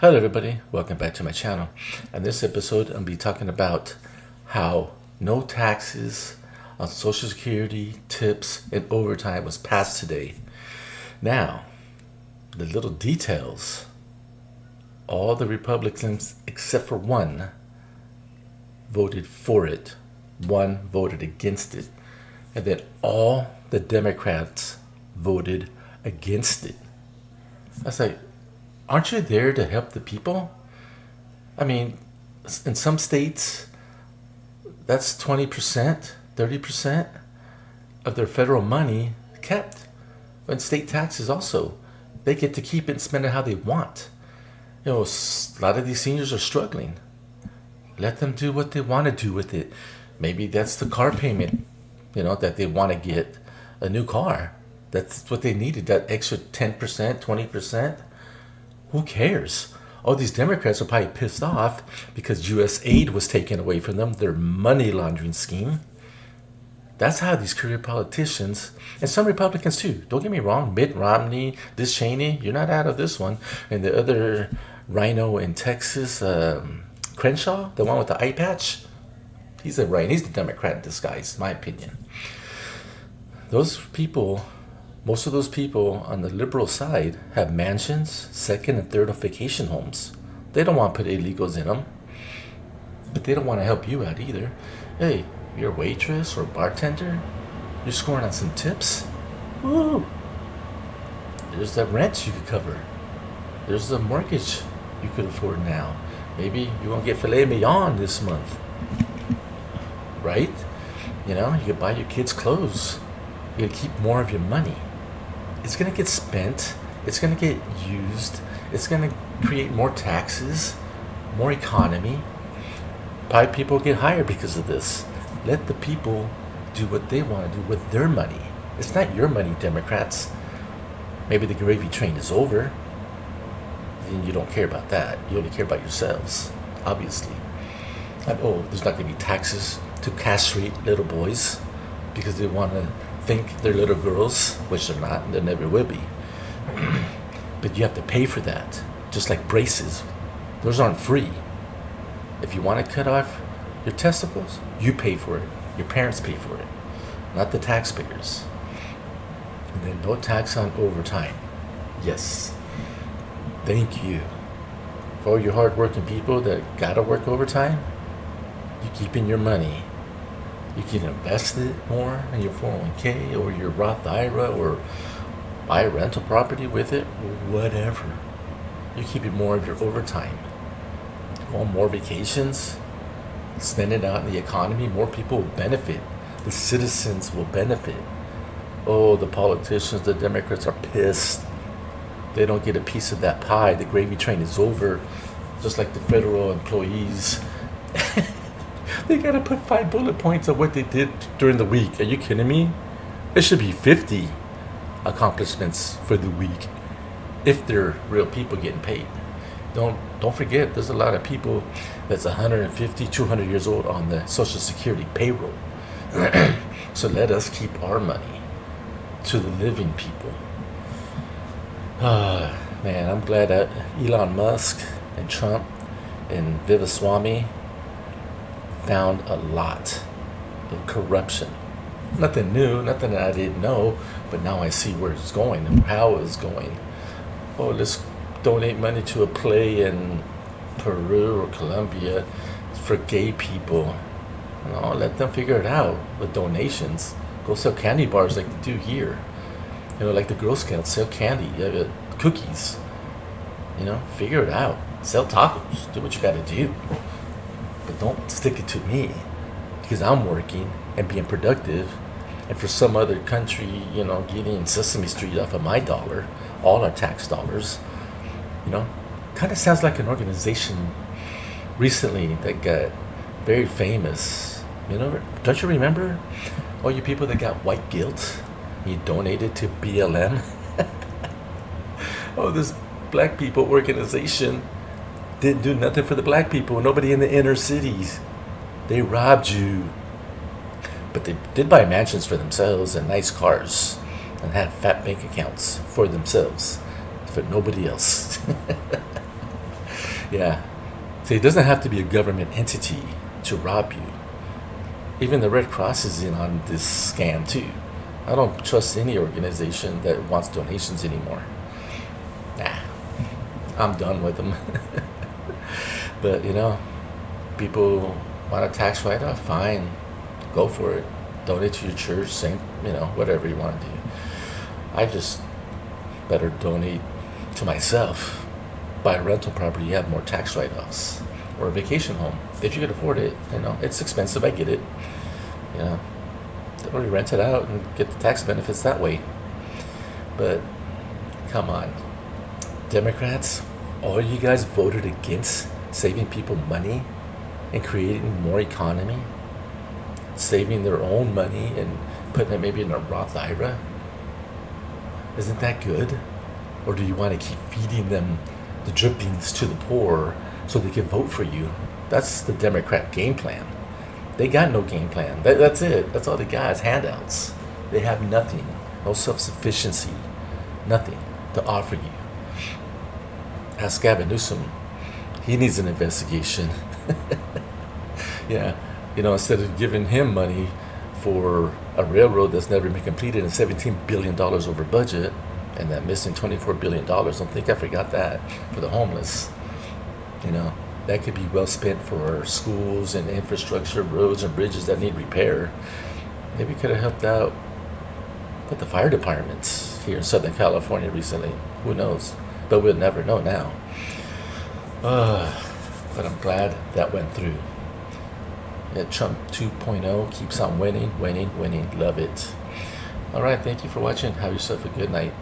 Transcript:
Hello everybody, welcome back to my channel. In this episode, I'm going to be talking about how no taxes on Social Security, tips, and overtime was passed today. Now, the little details, all the Republicans except for one voted for it, one voted against it, and then all the Democrats voted against it. I was like, aren't you there to help the people? I mean, in some states, that's 20%, 30% of their federal money kept. And state taxes also. They get to keep it and spend it how they want. You know, a lot of these seniors are struggling. Let them do what they want to do with it. Maybe that's the car payment, that they want to get a new car. That's what they needed, that extra 10%, 20%. Who cares? All these Democrats are probably pissed off because U.S. aid was taken away from them, their money laundering scheme. That's how these career politicians, and some Republicans too, don't get me wrong, Mitt Romney, Liz Cheney, you're not out of this one. And the other rhino in Texas, Crenshaw, the one with the eye patch, he's the Democrat in disguise, in my opinion. Those people, most of those people on the liberal side have mansions, second and third vacation homes. They don't want to put illegals in them, but they don't want to help you out either. Hey, you're a waitress or a bartender, you're scoring on some tips. Woo! There's the rent you could cover. There's the mortgage you could afford now. Maybe you won't get filet mignon this month, right? You could buy your kids clothes. You could keep more of your money. It's going to get spent. It's going to get used. It's going to create more taxes, more economy. Probably people get hired because of this. Let the people do what they want to do with their money. It's not your money, Democrats. Maybe the gravy train is over. Then you don't care about that. You only care about yourselves, obviously. And, there's not going to be taxes to castrate little boys because they want to think they're little girls, which they're not, and they never will be. But you have to pay for that, just like braces. Those aren't free. If you want to cut off your testicles, you pay for it. Your parents pay for it, not the taxpayers. And then no tax on overtime. Yes. Thank you. For all you hardworking people that gotta work overtime, you keeping your money. You can invest it more in your 401k or your Roth IRA or buy a rental property with it or whatever. You keep it more of your overtime. Go on more vacations, spend it out in the economy. More people will benefit. The citizens will benefit. The politicians, the Democrats are pissed. They don't get a piece of that pie. The gravy train is over. Just like the federal employees. They gotta put 5 bullet points of what they did during the week. Are you kidding me? It should be 50 accomplishments for the week if they're real people getting paid. Don't forget, there's a lot of people that's 150, 200 years old on the Social Security payroll. So let us keep our money to the living people. Man, I'm glad that Elon Musk and Trump and Vivaswamy found a lot of corruption. Nothing new, nothing that I didn't know, but now I see where it's going and how it's going. Let's donate money to a play in Peru or Colombia for gay people. Let them figure it out with donations. Go sell candy bars like they do here. Like the Girl Scouts sell candy, cookies. Figure it out. Sell tacos. Do what you gotta do. But don't stick it to me because I'm working and being productive, and for some other country, getting Sesame Street off of my dollar, all our tax dollars. Kind of sounds like an organization recently that got very famous. Don't you remember all you people that got white guilt? You donated to BLM. This black people organization didn't do nothing for the black people. Nobody in the inner cities. They robbed you. But they did buy mansions for themselves and nice cars and had fat bank accounts for themselves, for nobody else. Yeah. See, it doesn't have to be a government entity to rob you. Even the Red Cross is in on this scam too. I don't trust any organization that wants donations anymore. Nah, I'm done with them. But people want a tax write-off, fine, go for it. Donate to your church, same, whatever you want to do. I just better donate to myself. Buy a rental property, you have more tax write-offs. Or a vacation home, if you could afford it. It's expensive, I get it. You know, or you rent it out and get the tax benefits that way. But come on, Democrats, all you guys voted against saving people money and creating more economy, saving their own money and putting it maybe in a Roth IRA. Isn't that good? Or do you want to keep feeding them the drippings to the poor so they can vote for you? That's the Democrat game plan. They got no game plan. That's it. That's all they got is handouts. They have nothing, no self-sufficiency, nothing to offer you. Ask Gavin Newsom. He needs an investigation. Yeah, instead of giving him money for a railroad that's never been completed and $17 billion over budget, and that missing $24 billion, don't think I forgot that, for the homeless. That could be well spent for schools and infrastructure, roads and bridges that need repair. Maybe could have helped out with the fire departments here in Southern California recently. Who knows? But we'll never know now. But I'm glad that went through. Yeah, Trump 2.0 keeps on winning, winning, winning. Love it. All right, thank you for watching. Have yourself a good night.